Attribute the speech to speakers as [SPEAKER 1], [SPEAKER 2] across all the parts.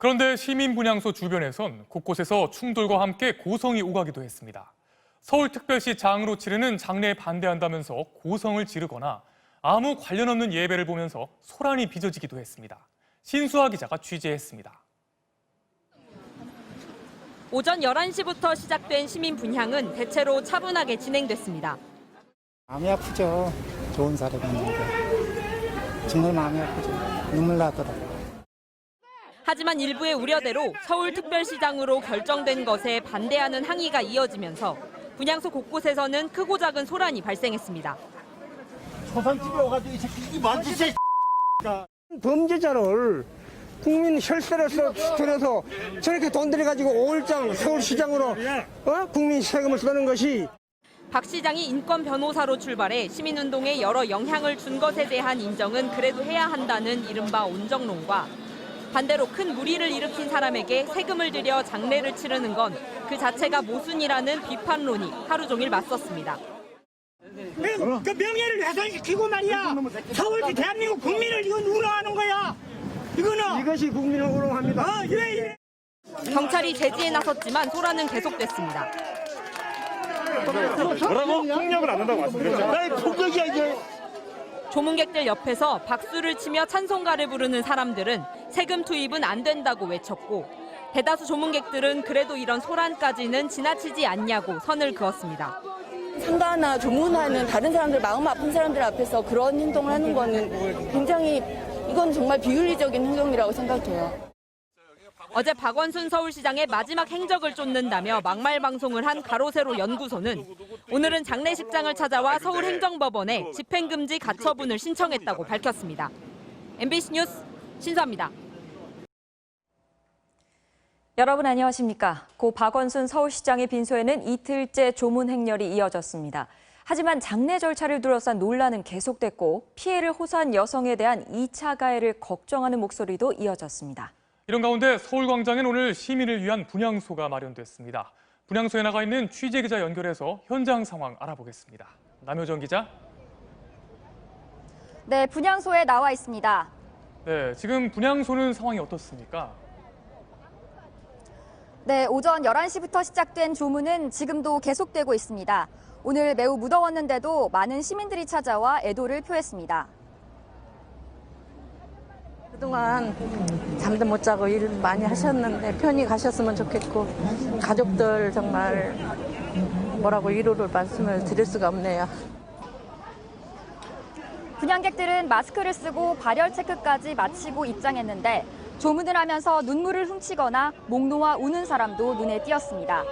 [SPEAKER 1] 그런데 시민분향소 주변에선 곳곳에서 충돌과 함께 고성이 오가기도 했습니다. 서울특별시 장으로 치르는 장례에 반대한다면서 고성을 지르거나 아무 관련 없는 예배를 보면서 소란이 빚어지기도 했습니다. 신수아 기자가 취재했습니다.
[SPEAKER 2] 오전 11시부터 시작된 시민 분향은 대체로 차분하게 진행됐습니다.
[SPEAKER 3] 마음이 아프죠. 좋은 사례가 있는데 정말 마음이 아프죠. 눈물 나더라고요.
[SPEAKER 2] 하지만 일부의 우려대로 서울특별시장으로 결정된 것에 반대하는 항의가 이어지면서 분향소 곳곳에서는 크고 작은 소란이 발생했습니다.
[SPEAKER 4] 소산집에 와가지고 이 새끼 이 만지세
[SPEAKER 5] 범죄자를 국민 혈세를 들여서 저렇게 돈 들여가지고 5일장 서울시장으로 국민 세금을 쓰는 것이
[SPEAKER 2] 박 시장이 인권 변호사로 출발해 시민운동에 여러 영향을 준 것에 대한 인정은 그래도 해야 한다는 이른바 온정론과 반대로 큰 무리를 일으킨 사람에게 세금을 들여 장례를 치르는 건 그 자체가 모순이라는 비판론이 하루 종일 맞섰습니다.
[SPEAKER 5] 그 명예를 훼손시키고 말이야. 서울시 대한민국 국민을 이건 우롱하는 거야. 이거는 이것이 국민을 우롱합니다.
[SPEAKER 2] 경찰이 제지에 나섰지만 소란은 계속됐습니다.
[SPEAKER 4] 뭐라고? 폭력을 안 한다고 말씀드렸잖아요. 폭력이야 이게.
[SPEAKER 2] 조문객들 옆에서 박수를 치며 찬송가를 부르는 사람들은 세금 투입은 안 된다고 외쳤고 대다수 조문객들은 그래도 이런 소란까지는 지나치지 않냐고 선을 그었습니다.
[SPEAKER 6] 상가나 조문하는 다른 사람들, 마음 아픈 사람들 앞에서 그런 행동을 하는 거는 굉장히 이건 정말 비윤리적인 행동이라고 생각해요.
[SPEAKER 2] 어제 박원순 서울시장의 마지막 행적을 쫓는다며 막말 방송을 한 가로세로 연구소는 오늘은 장례식장을 찾아와 서울행정법원에 집행금지 가처분을 신청했다고 밝혔습니다. MBC 뉴스 신수아입니다.
[SPEAKER 7] 여러분 안녕하십니까? 고 박원순 서울시장의 빈소에는 이틀째 조문 행렬이 이어졌습니다. 하지만 장례 절차를 둘러싼 논란은 계속됐고 피해를 호소한 여성에 대한 2차 가해를 걱정하는 목소리도 이어졌습니다.
[SPEAKER 1] 이런 가운데 서울광장엔 오늘 시민을 위한 분향소가 마련됐습니다. 분향소에 나가 있는 취재기자 연결해서 현장 상황 알아보겠습니다. 남효정 기자.
[SPEAKER 8] 네, 분향소에 나와 있습니다.
[SPEAKER 1] 네, 지금 분향소는 상황이 어떻습니까?
[SPEAKER 8] 네, 오전 11시부터 시작된 조문은 지금도 계속되고 있습니다. 오늘 매우 무더웠는데도 많은 시민들이 찾아와 애도를 표했습니다.
[SPEAKER 6] 그동안 잠도 못 자고 일 많이 하셨는데 편히 가셨으면 좋겠고 가족들 정말 뭐라고 위로를 말씀을 드릴 수가 없네요.
[SPEAKER 8] 분향객들은 마스크를 쓰고 발열 체크까지 마치고 입장했는데 조문을 하면서 눈물을 훔치거나 목 놓아 우는 사람도 눈에 띄었습니다.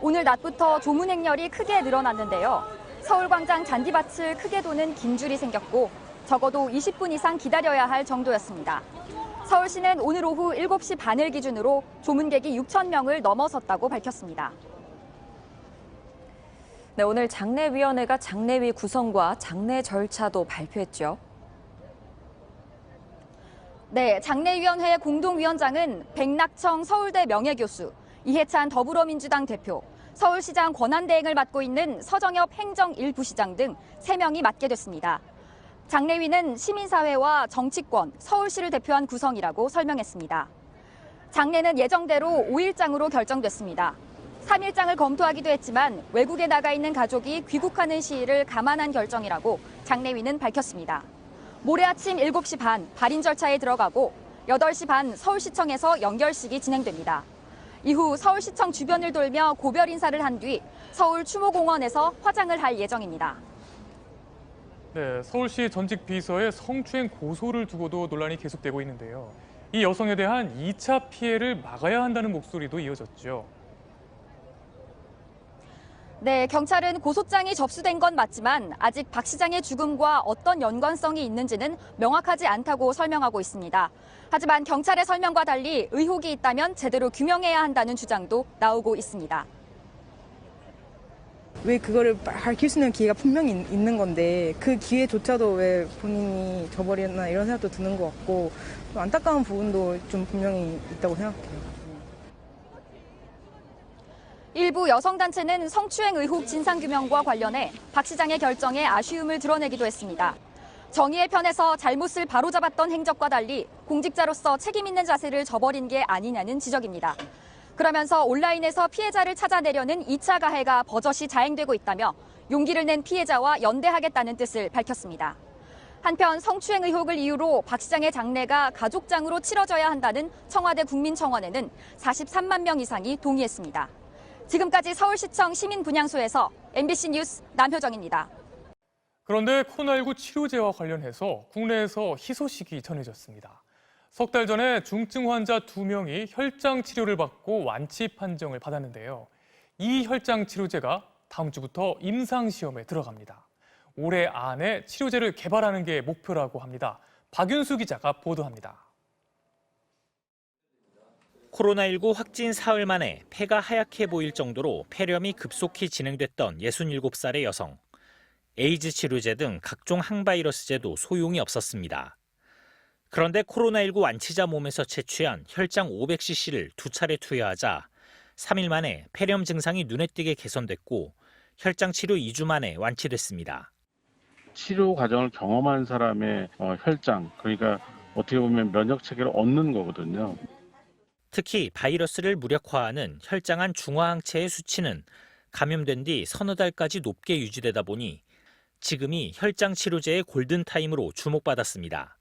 [SPEAKER 8] 오늘 낮부터 조문 행렬이 크게 늘어났는데요. 서울광장 잔디밭을 크게 도는 긴 줄이 생겼고 적어도 20분 이상 기다려야 할 정도였습니다. 서울시는 오늘 오후 7시 반을 기준으로 조문객이 6천 명을 넘어섰다고 밝혔습니다.
[SPEAKER 7] 네, 오늘 장례위원회가 장례위 구성과 장례 절차도 발표했죠.
[SPEAKER 8] 네, 장례위원회 공동위원장은 백낙청 서울대 명예교수, 이해찬 더불어민주당 대표, 서울시장 권한대행을 맡고 있는 서정엽 행정 1부시장 등 3명이 맡게 됐습니다. 장례위는 시민사회와 정치권, 서울시를 대표한 구성이라고 설명했습니다. 장례는 예정대로 5일장으로 결정됐습니다. 3일장을 검토하기도 했지만 외국에 나가 있는 가족이 귀국하는 시일을 감안한 결정이라고 장례위는 밝혔습니다. 모레 아침 7시 반 발인 절차에 들어가고 8시 반 서울시청에서 연결식이 진행됩니다. 이후 서울시청 주변을 돌며 고별 인사를 한 뒤 서울 추모공원에서 화장을 할 예정입니다.
[SPEAKER 1] 네, 서울시 전직 비서의 성추행 고소를 두고도 논란이 계속되고 있는데요. 이 여성에 대한 2차 피해를 막아야 한다는 목소리도 이어졌죠.
[SPEAKER 8] 네, 경찰은 고소장이 접수된 건 맞지만 아직 박 시장의 죽음과 어떤 연관성이 있는지는 명확하지 않다고 설명하고 있습니다. 하지만 경찰의 설명과 달리 의혹이 있다면 제대로 규명해야 한다는 주장도 나오고 있습니다.
[SPEAKER 9] 왜 그거를 밝힐 수 있는 기회가 분명히 있는 건데 그 기회조차도 왜 본인이 저버렸나 이런 생각도 드는 것 같고 좀 안타까운 부분도 좀 분명히 있다고 생각해요.
[SPEAKER 8] 일부 여성단체는 성추행 의혹 진상규명과 관련해 박 시장의 결정에 아쉬움을 드러내기도 했습니다. 정의의 편에서 잘못을 바로잡았던 행적과 달리 공직자로서 책임 있는 자세를 저버린 게 아니냐는 지적입니다. 그러면서 온라인에서 피해자를 찾아내려는 2차 가해가 버젓이 자행되고 있다며 용기를 낸 피해자와 연대하겠다는 뜻을 밝혔습니다. 한편 성추행 의혹을 이유로 박 시장의 장례가 가족장으로 치러져야 한다는 청와대 국민청원에는 43만 명 이상이 동의했습니다. 지금까지 서울시청 시민분향소에서 MBC 뉴스 남효정입니다.
[SPEAKER 1] 그런데 코로나19 치료제와 관련해서 국내에서 희소식이 전해졌습니다. 석 달 전에 중증 환자 2명이 혈장 치료를 받고 완치 판정을 받았는데요. 이 혈장 치료제가 다음 주부터 임상시험에 들어갑니다. 올해 안에 치료제를 개발하는 게 목표라고 합니다. 박윤수 기자가 보도합니다.
[SPEAKER 10] 코로나19 확진 사흘 만에 폐가 하얗게 보일 정도로 폐렴이 급속히 진행됐던 67살의 여성. 에이즈 치료제 등 각종 항바이러스제도 소용이 없었습니다. 그런데 코로나19 완치자 몸에서 채취한 혈장 500cc를 2차례 투여하자 3일 만에 폐렴 증상이 눈에 띄게 개선됐고 혈장 치료 2주 만에 완치됐습니다.
[SPEAKER 11] 치료 과정을 경험한 사람의 혈장, 그러니까 어떻게 보면 면역 체계를 얻는 거거든요.
[SPEAKER 10] 특히 바이러스를 무력화하는 혈장 안 중화항체의 수치는 감염된 뒤 서너 달까지 높게 유지되다 보니 지금이 혈장 치료제의 골든타임으로 주목받았습니다.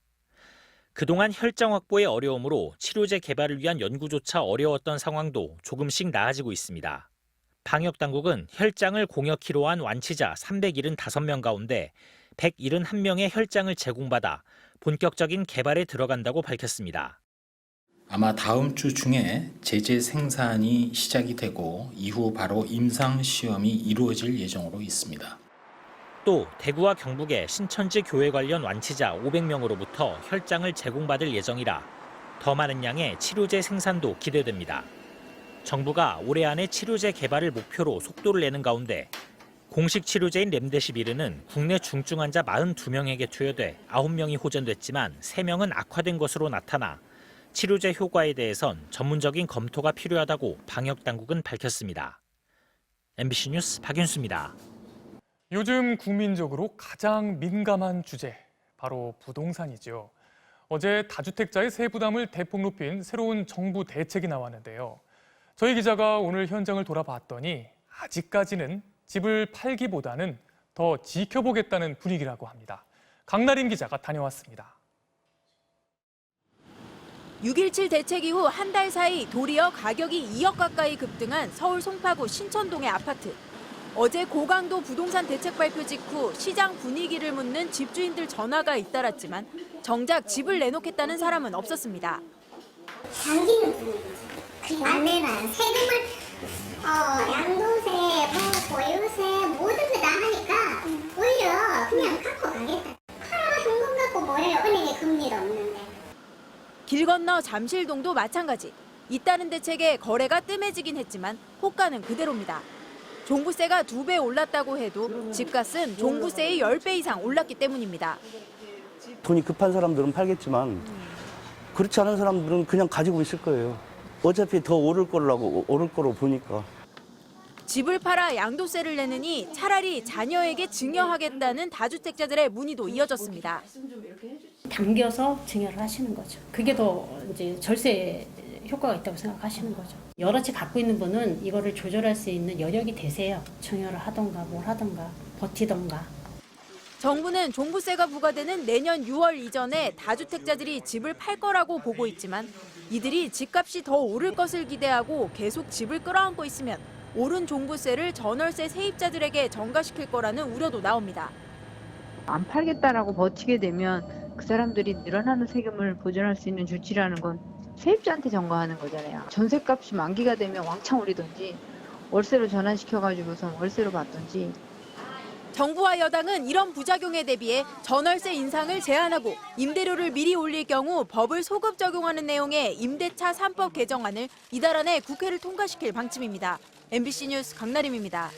[SPEAKER 10] 그동안 혈장 확보의 어려움으로 치료제 개발을 위한 연구조차 어려웠던 상황도 조금씩 나아지고 있습니다. 방역당국은 혈장을 공여키로 한 완치자 375명 가운데 171명의 혈장을 제공받아 본격적인 개발에 들어간다고 밝혔습니다.
[SPEAKER 12] 아마 다음 주 중에 제재 생산이 시작이 되고 이후 바로 임상시험이 이루어질 예정으로 있습니다.
[SPEAKER 10] 또 대구와 경북의 신천지 교회 관련 완치자 500명으로부터 혈장을 제공받을 예정이라 더 많은 양의 치료제 생산도 기대됩니다. 정부가 올해 안에 치료제 개발을 목표로 속도를 내는 가운데 공식 치료제인 렘데시비르는 국내 중증 환자 42명에게 투여돼 9명이 호전됐지만 3명은 악화된 것으로 나타나 치료제 효과에 대해선 전문적인 검토가 필요하다고 방역당국은 밝혔습니다. MBC 뉴스 박윤수입니다.
[SPEAKER 1] 요즘 국민적으로 가장 민감한 주제, 바로 부동산이죠. 어제 다주택자의 세부담을 대폭 높인 새로운 정부 대책이 나왔는데요. 저희 기자가 오늘 현장을 돌아봤더니 아직까지는 집을 팔기보다는 더 지켜보겠다는 분위기라고 합니다. 강나림 기자가 다녀왔습니다.
[SPEAKER 2] 6.17 대책 이후 한 달 사이 도리어 가격이 2억 가까이 급등한 서울 송파구 신천동의 아파트. 어제 고강도 부동산 대책 발표 직후 시장 분위기를 묻는 집주인들 전화가 잇따랐지만 정작 집을 내놓겠다는 사람은 없었습니다.
[SPEAKER 13] 당기는 분위기지. 안내란 세금을 양도세, 보유세 모든 거 다 하니까 오히려 그냥 갖고 가겠다. 팔아 현금 갖고 뭐래요? 은행에 금리도 없는데.
[SPEAKER 2] 길 건너 잠실동도 마찬가지. 잇따른 대책에 거래가 뜸해지긴 했지만 호가는 그대로입니다. 종부세가 2배 올랐다고 해도 집값은 종부세의 10배 이상 올랐기 때문입니다.
[SPEAKER 14] 돈이 급한 사람들은 팔겠지만 그렇지 않은 사람들은 그냥 가지고 있을 거예요. 어차피 더 오를 거로 보니까.
[SPEAKER 2] 집을 팔아 양도세를 내느니 차라리 자녀에게 증여하겠다는 다주택자들의 문의도 이어졌습니다.
[SPEAKER 15] 당겨서 증여를 하시는 거죠. 그게 더 이제 절세 효과가 있다고 생각하시는 거죠. 여러 채 갖고 있는 분은 이거를 조절할 수 있는 여력이 되세요. 증여를 하던가 뭘 하던가 버티던가.
[SPEAKER 2] 정부는 종부세가 부과되는 내년 6월 이전에 다주택자들이 집을 팔 거라고 보고 있지만 이들이 집값이 더 오를 것을 기대하고 계속 집을 끌어안고 있으면 오른 종부세를 전월세 세입자들에게 전가시킬 거라는 우려도 나옵니다.
[SPEAKER 16] 안 팔겠다라고 버티게 되면 그 사람들이 늘어나는 세금을 보전할 수 있는 조치라는 건 세입자한테 전가하는 거잖아요. 전셋값이 만기가 되면 왕창 오르든지 월세로 전환시켜가지고서 월세로 받든지.
[SPEAKER 2] 정부와 여당은 이런 부작용에 대비해 전월세 인상을 제한하고 임대료를 미리 올릴 경우 법을 소급 적용하는 내용의 임대차 3법 개정안을 이달 안에 국회를 통과시킬 방침입니다. MBC 뉴스 강나림입니다.